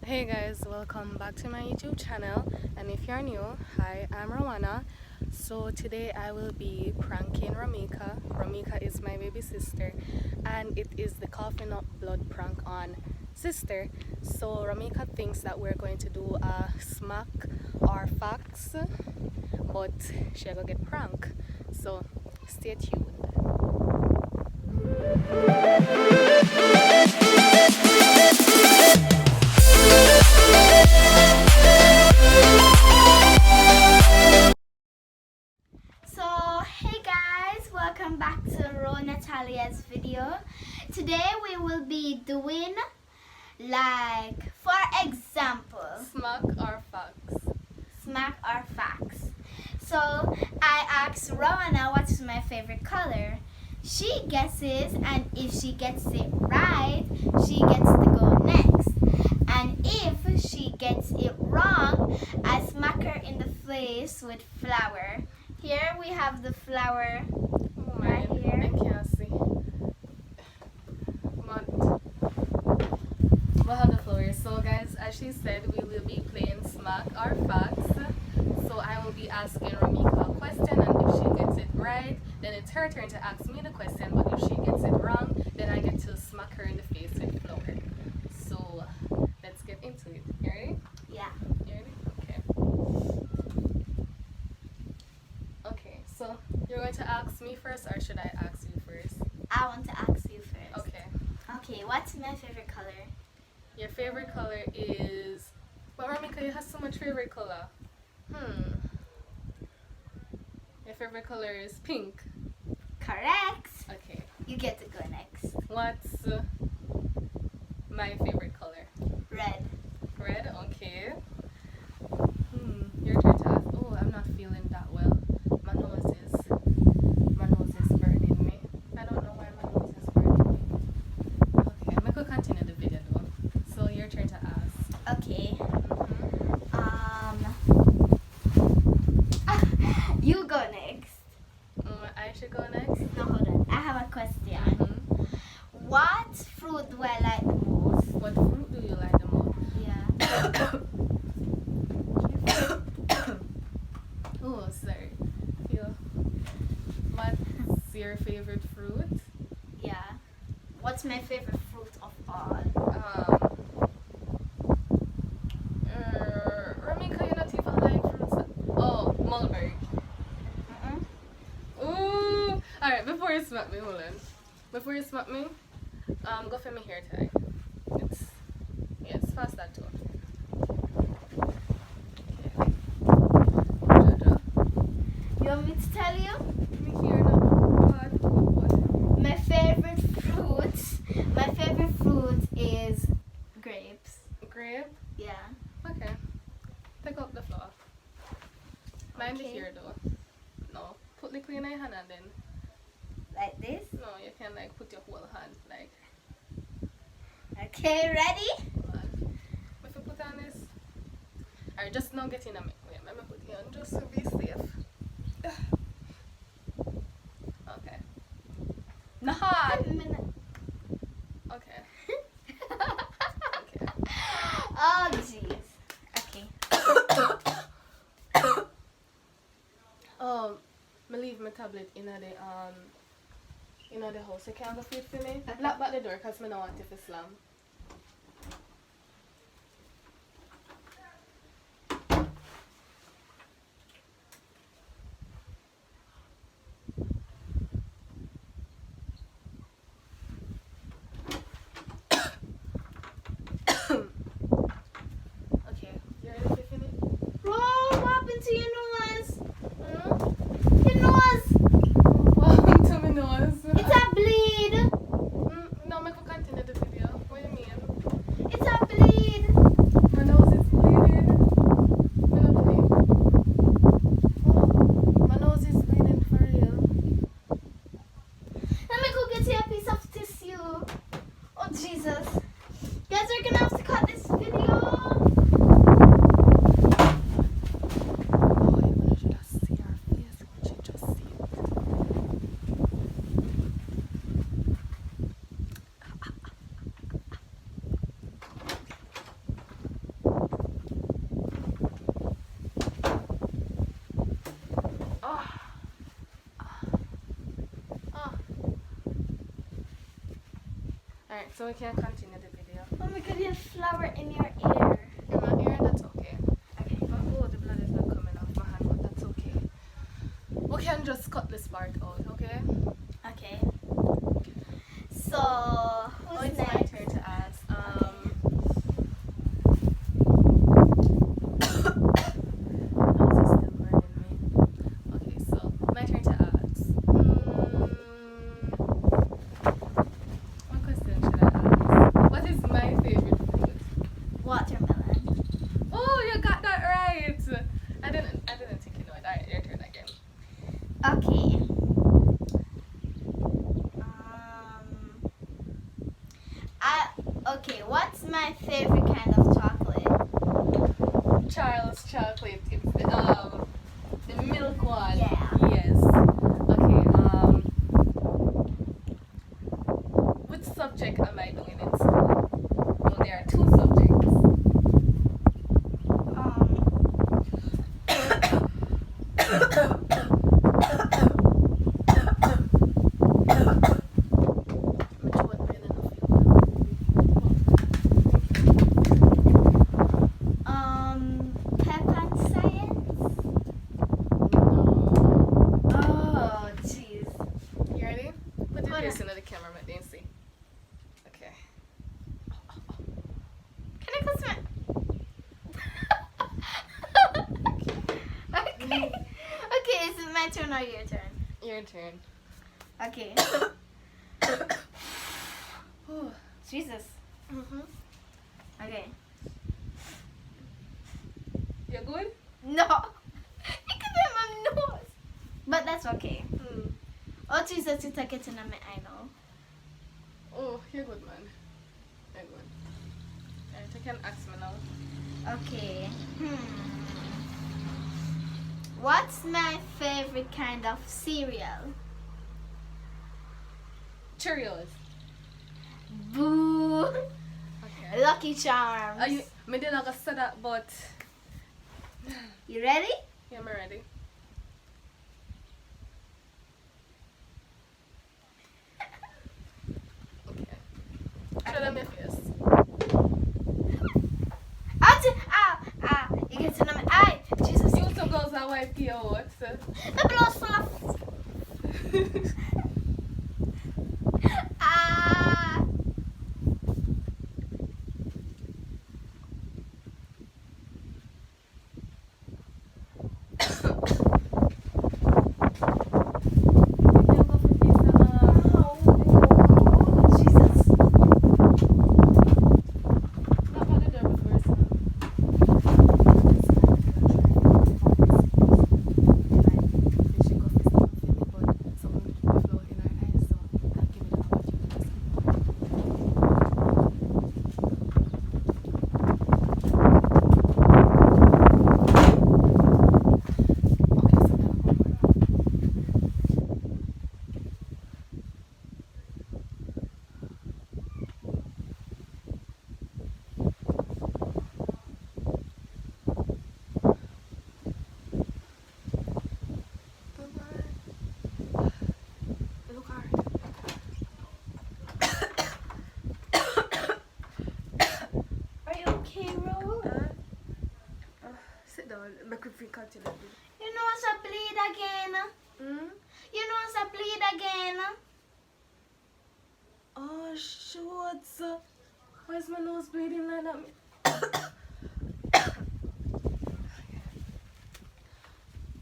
Hey guys, welcome back to my YouTube channel. And if you're new, hi, I'm Rowana. So today I will be pranking Ramika. Ramika is my baby sister, and it is the coughing up blood prank on sister. So Ramika thinks that we're going to do a smack or facts, but she gonna get prank. So stay tuned. So hey guys, welcome back to Ro Natalia's video. Today we will be doing, like, for example, Smack or facts? smack or facts. So I asked Rowana what's my favorite color. She guesses, and if she gets it right, she gets to go next. And if she gets it wrong, I smack her in the face with flour. Here we have the flour. Oh my, Right here. I can't see. We'll have the floor. So guys, as she said, we will be playing smack or facts. So I will be asking Ramika a question, and if she gets it right, then it's her turn to ask me the question. But if she gets it wrong, then I get to smack her in the face with flour. So let's get into it. You ready? Yeah. You ready? Okay. Okay, so you're going to ask me first, or should I ask you first? I want to ask you first. Okay. Okay, what's my favorite color? Your favorite color is... Well, Ramika, you have so much favorite color. Your favorite color is pink. Correct. Okay. You get to go next. What's my favorite color? Red. Red. Okay. Your turn to ask. Oh, I'm not feeling that well. My nose is burning me. I don't know why my nose is burning me. Okay, I'm gonna continue the video though. So your turn to ask. Okay. Mhm. You go next. I should go next. No, hold on. I have a question. Mhm. What fruit do I like the most? What fruit do you like the most? Yeah. Oh, sorry. Feel. What's your favorite fruit? Yeah. What's my favorite fruit of all? Ramika, you not even like fruits. Oh, mulberry. Ooh. Alright, before you smack me, hold on. Before you smack me, go for my hair tie. It's fast that too. Okay. Jaja. You want me to tell you? Me here now. What? My favorite fruit is grapes. Grape? Yeah. Okay. Take up the floor. Mind the Okay. hair though. No. Put the clean in your hand and then. Like this. No, you can like put your whole hand like. Okay, ready? If you put on this. Alright, just now get in a minute. Wait, let me put it on just to be safe. Okay. Nah. Okay. Okay. Oh, jeez. Okay. Oh, me leave my tablet in the house. You can't go feed for me. Lock back the door because I don't want it to slam. Okay, you ready to finish? Bro, what happened to your nose? Hmm? Your nose. What happened to my nose? It's a bleed. No, make we continue the video. What Alright, so we can continue the video. Oh my god, you have flour in your ear. In my ear, that's okay. Okay. But oh, the blood is not coming off my hand, but that's okay. We can just cut this part out, okay? Okay. So, Oh, who's it's my next? turn to ask. How's it still burning me? Okay, so my turn to ask. What question should I ask? What is my favorite fruit? Watermelon. Oh, you got that right. I didn't think you know it. Alright, your turn again. Okay. Okay, what's my favorite kind of chocolate? Charles chocolate. It's the milk one. Yeah. Yes. Okay. Which subject am I doing in school? Well, there are two subjects. My throat really don't feel Pep and science. good. Oh, jeez. You ready? Put your Hold face on. into the camera, but didn't see. Okay. Can I close my? Okay. Okay, is it my turn or your turn? Your turn. Okay. Oh. Jesus. Mm-hmm. Okay. You good? No. It could be my nose. But that's okay. Hmm. Oh, Jesus, it's like it's in my eye now. Oh, you're good, man. You're good. Alright, you can ask me now. Okay. What's my favorite kind of cereal? Cheerios. Boo. Okay. Lucky Charms. Me did not say that, but You ready? yeah, I'm ready. Okay. Show them your face. You get in my eye. Jesus. You two girls are wipe your out. The blood's full of. Ah. Jesus. Are you okay, Ro? Sit down. Make me feel continue. You know I bleed again. Hmm? You know I bleed again. Oh, shoots. Why is my nose bleeding like that?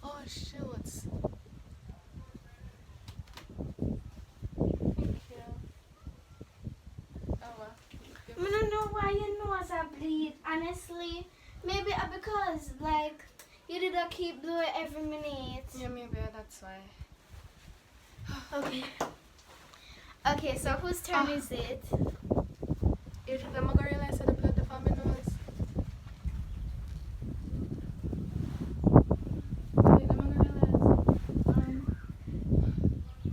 Oh, shoots. Thank you. Oh, well. I don't know why you know I bleed. Honestly, maybe because like you did a keep doing every minute. Yeah, maybe that's why. Okay. Okay, so whose turn is it? You think I'm gonna realize that the blood the family knows? Wait, I'm gonna realize.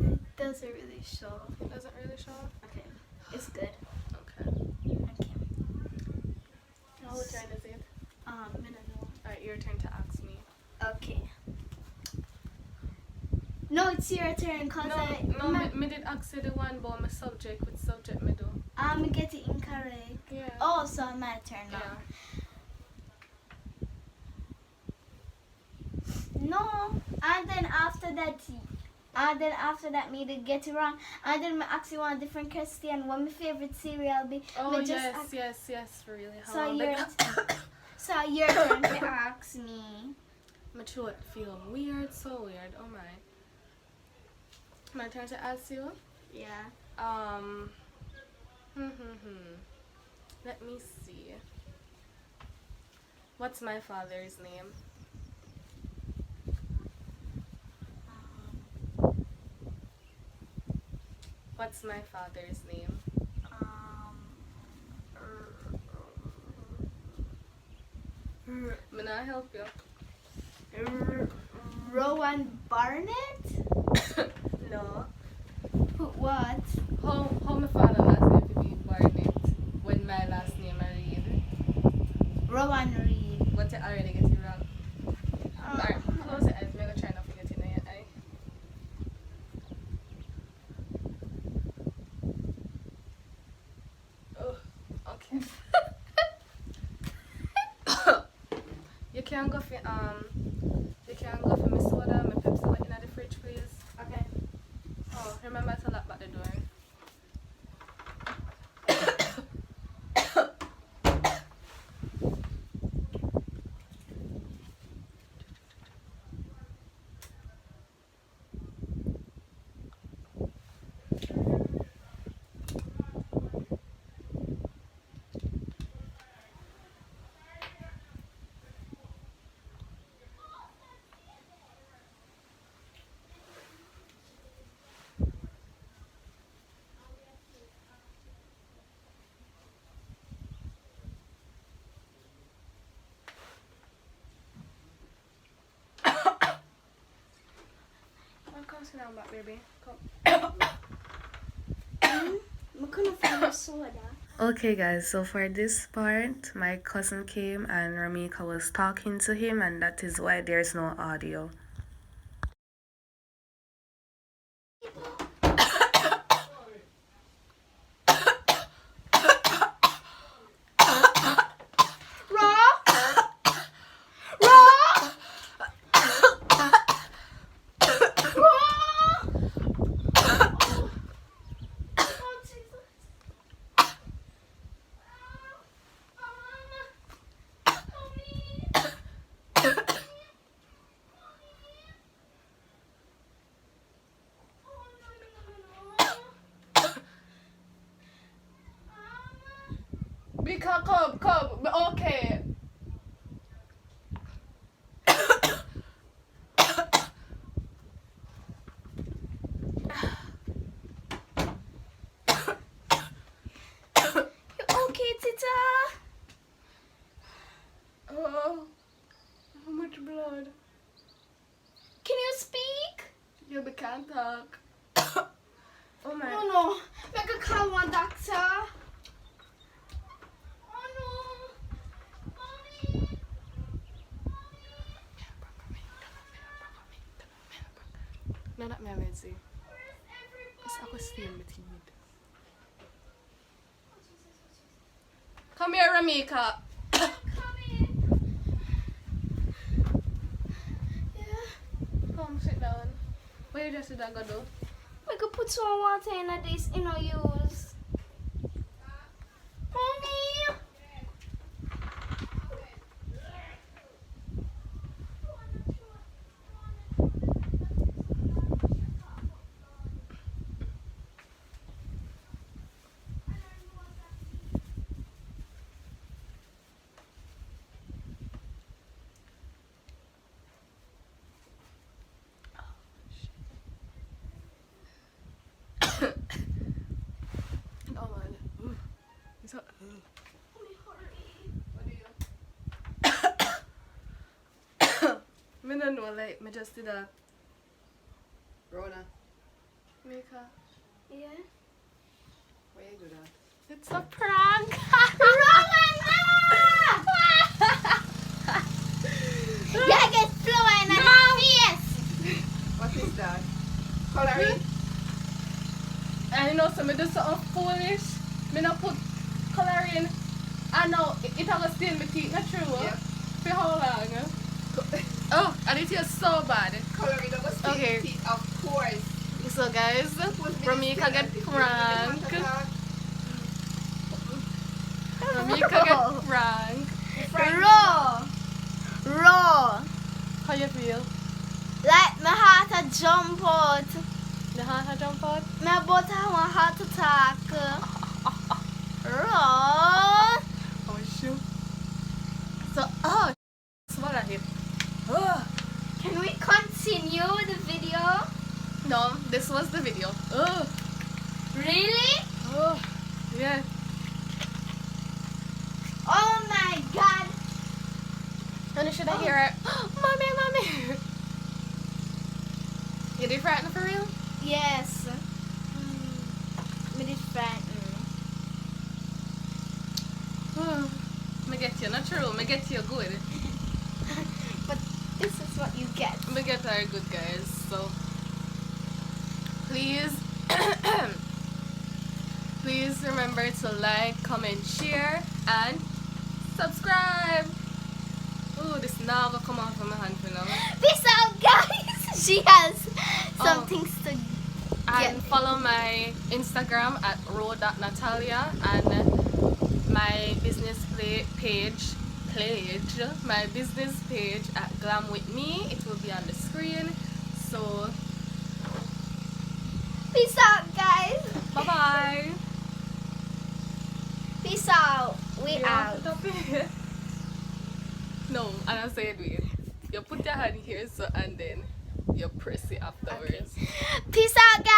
It doesn't really show. It doesn't really show. Okay, it's good. Okay. Okay. Now what turn is it? I don't know. Alright, your turn to ask me. Okay. No, it's your turn, cause No, I. me did ask you the one about my subject. Which subject me do? Get it incorrect. Yeah. Oh, so my turn now. Yeah. No, and then after that, me to get it wrong. And then me ask you one different question. What my favorite cereal be? Oh, Me just yes, ask- yes, really. So so your turn to ask me. My throat feel weird, so weird. Oh my. My turn to ask you. Yeah. Let me see. What's my father's name? What's my father's name? May I help you? Rowan Barnett? No. What? How my father last name to be Barnett when my last name I read? Rowan Reed. What you already get it wrong? Alright, close your eyes. I'm gonna try not to get in your eye. Oh, okay. You can go for my soda, my Pepsi what in the fridge, please. Okay. Oh, remember to lock back the door. Come sit down back, baby. Come. I couldn't find a soda. Okay guys, so for this part, my cousin came and Ramika was talking to him, and that is why there's no audio. Because come, okay. Okay, Tita. Oh, how much blood? Can you speak? Yeah, we can't talk. Oh my. Oh no. Make a call one doctor. Oh no. Mommy. No, not my medicine. It's a question with you. Come here, Ramika. Come sit down. What you just gonna do? We could put some water in this, use. Mommy. Oh man. It's hot. I don't know, like, I just did a Rona. Mika, Yeah. why you do that? It's a prank! Yeah, get flour in my face. What is that? Coloring? And you know, so I do something foolish. I don't have a stain my teeth, not true? Yeah. For how long? Oh, and it feels so bad. Coloring up a stain Okay. teeth, of course. So guys, Ramika get pranked. Ramika get pranked. Raw. Raw. How you feel? Like my heart a jump out. The heart jump out? My about to have a heart attack. Raw. Oh shoot. So, oh, swallow it. Oh. Can we continue the video? No, this was the video. Oh, Really? oh, yeah. Oh my god. And should I hear it? Mommy, mommy. You did frightened for real? Yes. Me did frighten. Me get you, not true. Me get you good. But this is what you get. Me get her good, guys. So please, please remember to like, comment, share, and subscribe. Ooh, this now will come off of my hand for now. Peace out, guys. She has some Oh. things to And get. follow my Instagram at ro.natalia and my business page, my business page at Glam With Me. It will be on the screen. So, Peace out, guys. bye bye. Peace out. We out. No, and I said wait. You put your hand here, so and then you press it afterwards. Peace out, guys.